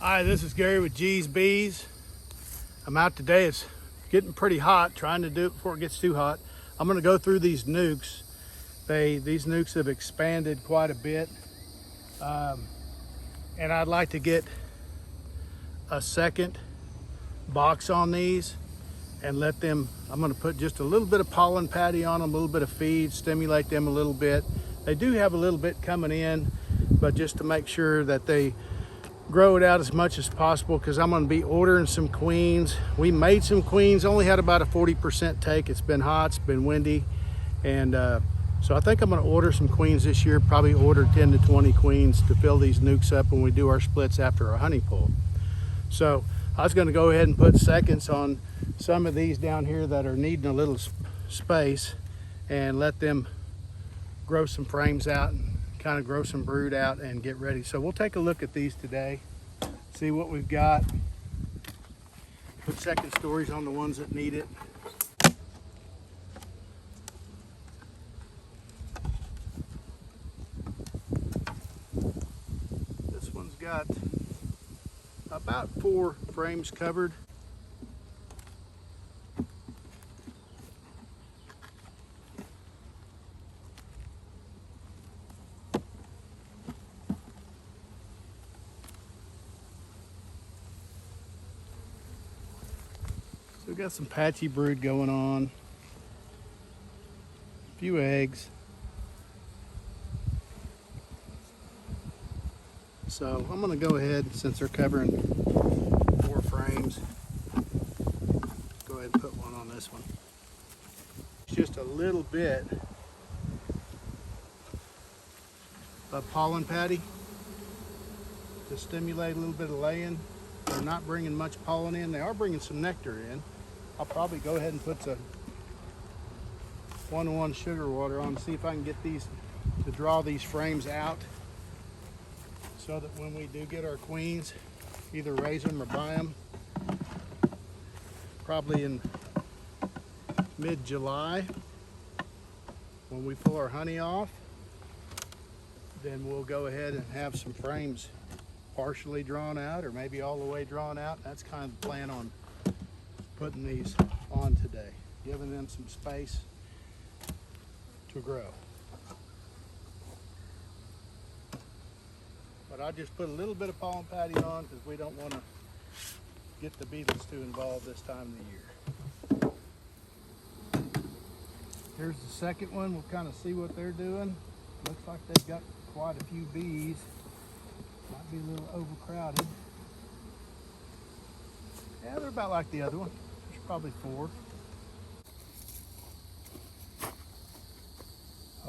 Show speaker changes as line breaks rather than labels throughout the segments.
Hi, this is Gary with GEEZBEEZ. I'm out today. It's getting pretty hot, trying to do it before it gets too hot. I'm going to go through these nukes. These nukes have expanded quite a bit. And I'd like to get a second box on these and let them, I'm going to put just a little bit of pollen patty on them, a little bit of feed, stimulate them a little bit. They do have a little bit coming in, but just to make sure that they grow it out as much as possible, because I'm going to be ordering some queens. We made some queens, only had about a 40% take. It's been hot, it's been windy, and so I think I'm going to order some queens this year, probably order 10 to 20 queens to fill these nukes up when we do our splits after our honey pull. So I was going to go ahead and put seconds on some of these down here that are needing a little space and let them grow some frames out and kind of grow some brood out and get ready. So we'll take a look at these today, see what we've got, put second stories on the ones that need it. This one's got about 4 frames covered. So we've got some patchy brood going on, a few eggs. So I'm going to go ahead, since they're covering 4 frames, go ahead and put one on this one. It's just a little bit of pollen patty to stimulate a little bit of laying. They're not bringing much pollen in. They are bringing some nectar in. I'll probably go ahead and put some 1-to-1 sugar water on to see if I can get these to draw these frames out, so that when we do get our queens, either raise them or buy them, probably in mid-July, when we pull our honey off, then we'll go ahead and have some frames partially drawn out or maybe all the way drawn out. That's kind of the plan on putting these on today, giving them some space to grow. But I just put a little bit of pollen patty on because we don't want to get the beetles too involved this time of the year. Here's the second one. We'll kind of see what they're doing. Looks like they've got quite a few bees. Might be a little overcrowded. Yeah, they're about like the other one. There's probably 4.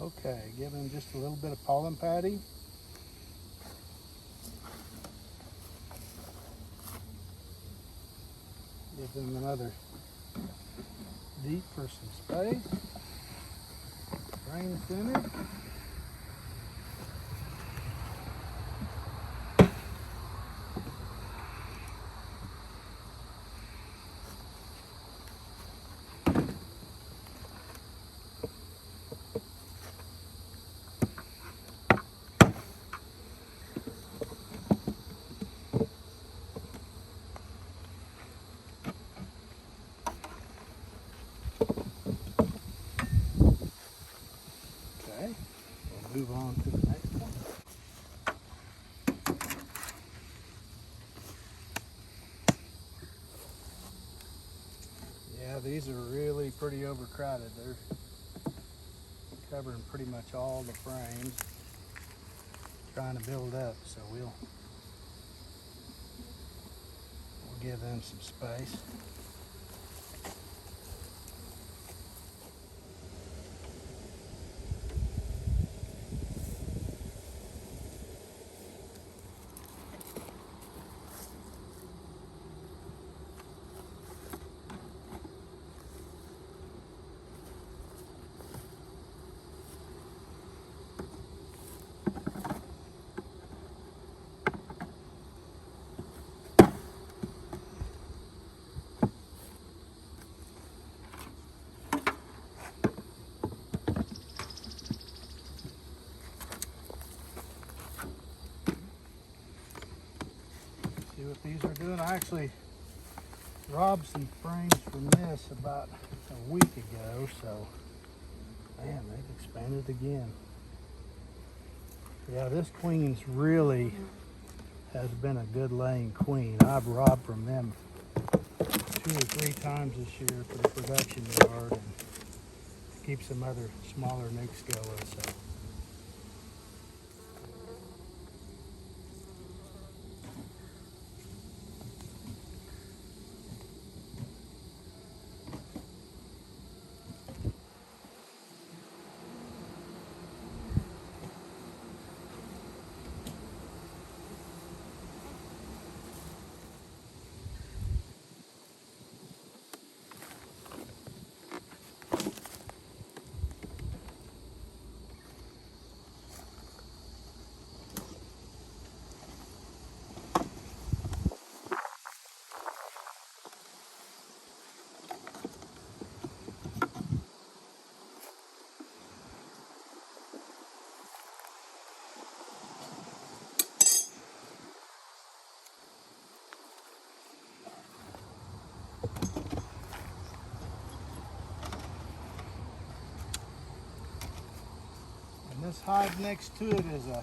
Okay, give them just a little bit of pollen patty. Give them another deep for some space. Frame center. Move on to the next one. Yeah, these are really pretty overcrowded. They're covering pretty much all the frames, trying to build up, so we'll give them some space. See what these are doing. I actually robbed some frames from this about a week ago, so man, they've expanded again. Yeah, this queen's really has been a good laying queen. I've robbed from them 2 or 3 times this year for the production yard and keep some other smaller nukes going. So. This hive next to it is a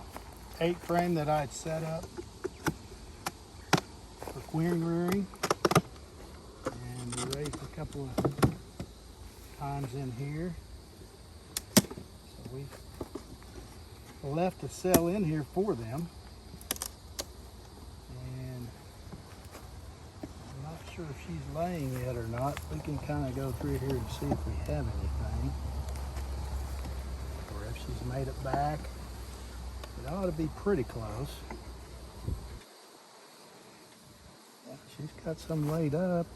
8 frame that I'd set up for queen rearing, and we raised a couple of times in here. So we left a cell in here for them, and I'm not sure if she's laying yet or not. We can kind of go through here and see if we have anything. She's made it back. It ought to be pretty close. Yeah, she's got some laid up,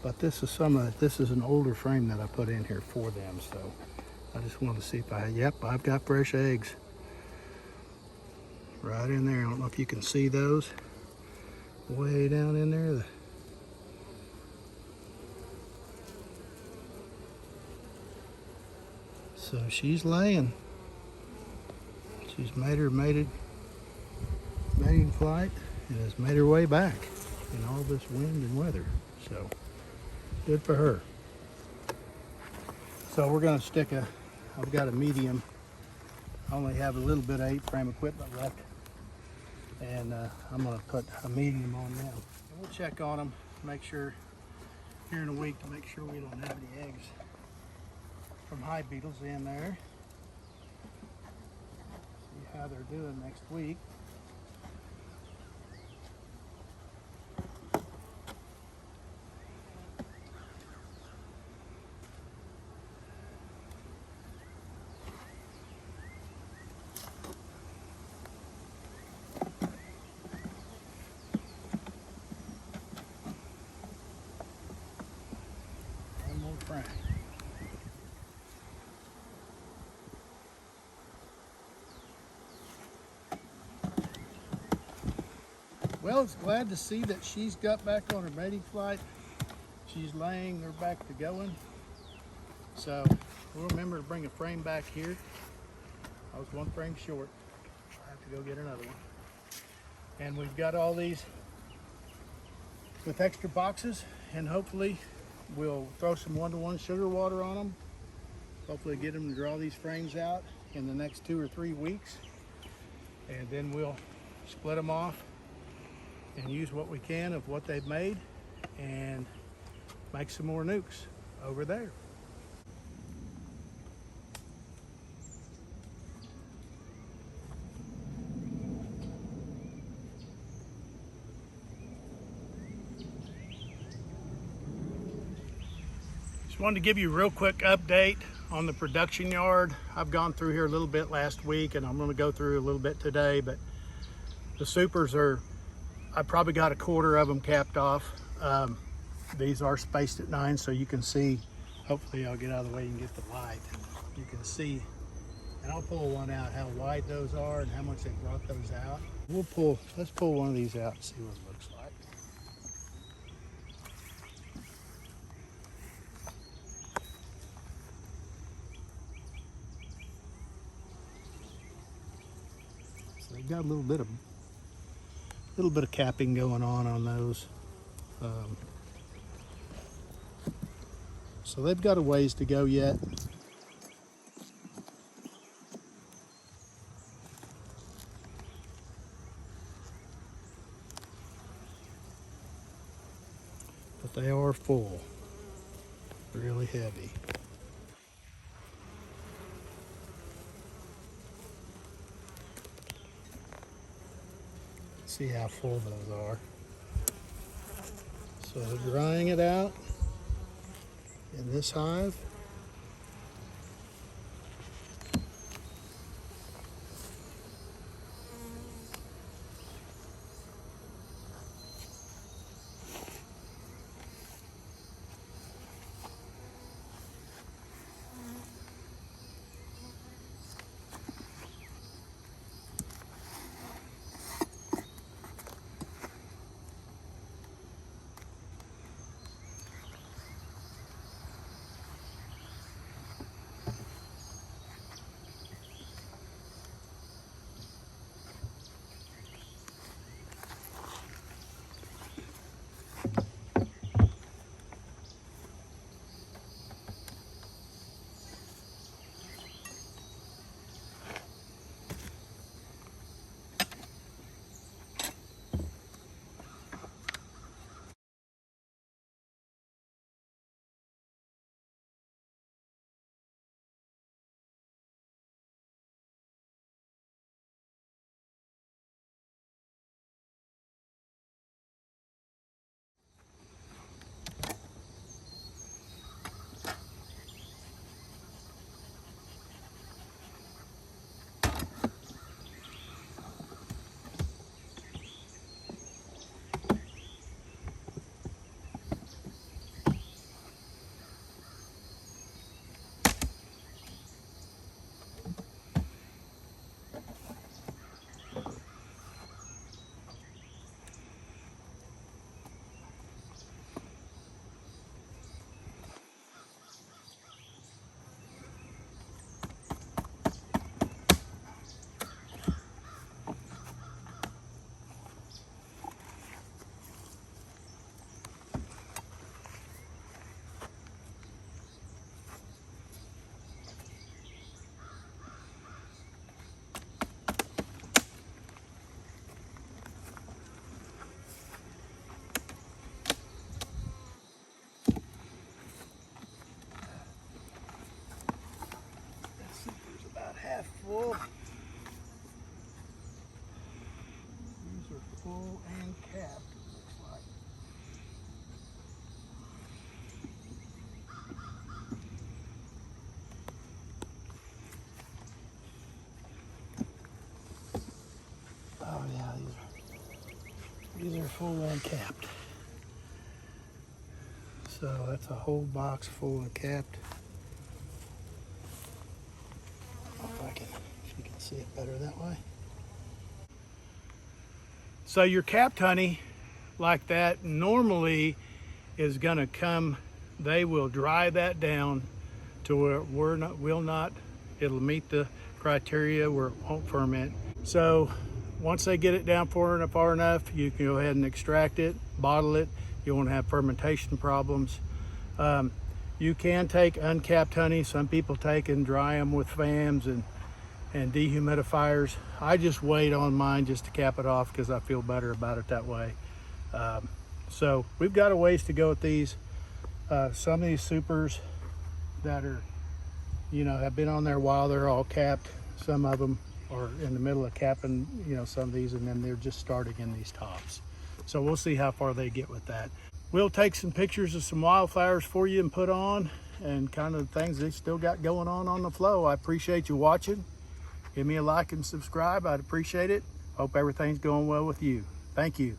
but this is an older frame that I put in here for them. So I just wanted to see if I've got fresh eggs right in there. I don't know if you can see those way down in there. So she's laying. She's made her mating flight and has made her way back in all this wind and weather. So good for her. So we're going to stick I've got a medium. I only have a little bit of 8 frame equipment left, and I'm going to put a medium on them. And we'll check on them, make sure here in a week to make sure we don't have any eggs from hive beetles in there. See how they're doing next week. One more frame. Well, it's glad to see that she's got back on her mating flight. She's laying, they're back to going. So we'll remember to bring a frame back here. I was 1 frame short. I have to go get another one. And we've got all these with extra boxes, and hopefully we'll throw some 1-to-1 sugar water on them. Hopefully get them to draw these frames out in the next 2 or 3 weeks. And then we'll split them off and use what we can of what they've made and make some more nukes over there. Just wanted to give you a real quick update on the production yard. I've gone through here a little bit last week, and I'm going to go through a little bit today, but the supers I probably got 1/4 of them capped off. These are spaced at 9, so you can see. Hopefully I'll get out of the way and get the light. You can see, and I'll pull one out, how wide those are and how much they brought those out. Let's pull one of these out and see what it looks like. So they've got a little bit of little bit of capping going on those. So they've got a ways to go yet. But they are full, really heavy. See how full those are. So drying it out in this hive. Half full. These are full and capped, looks like. Oh yeah, these are full and capped. So that's a whole box full and capped. If you can see it better that way. So your capped honey like that normally is going to come, they will dry that down to where it'll meet the criteria where it won't ferment. So once they get it down far enough, you can go ahead and extract it, bottle it. You won't have fermentation problems. You can take uncapped honey. Some people take and dry them with fans and dehumidifiers. I just wait on mine just to cap it off because I feel better about it that way. So we've got a ways to go with these. Some of these supers that are, have been on there a while, they're all capped. Some of them are in the middle of capping, some of these, and then they're just starting in these tops. So we'll see how far they get with that. We'll take some pictures of some wildflowers for you and put on, and kind of the things they still got going on the flow. I appreciate you watching. Give me a like and subscribe. I'd appreciate it. Hope everything's going well with you. Thank you.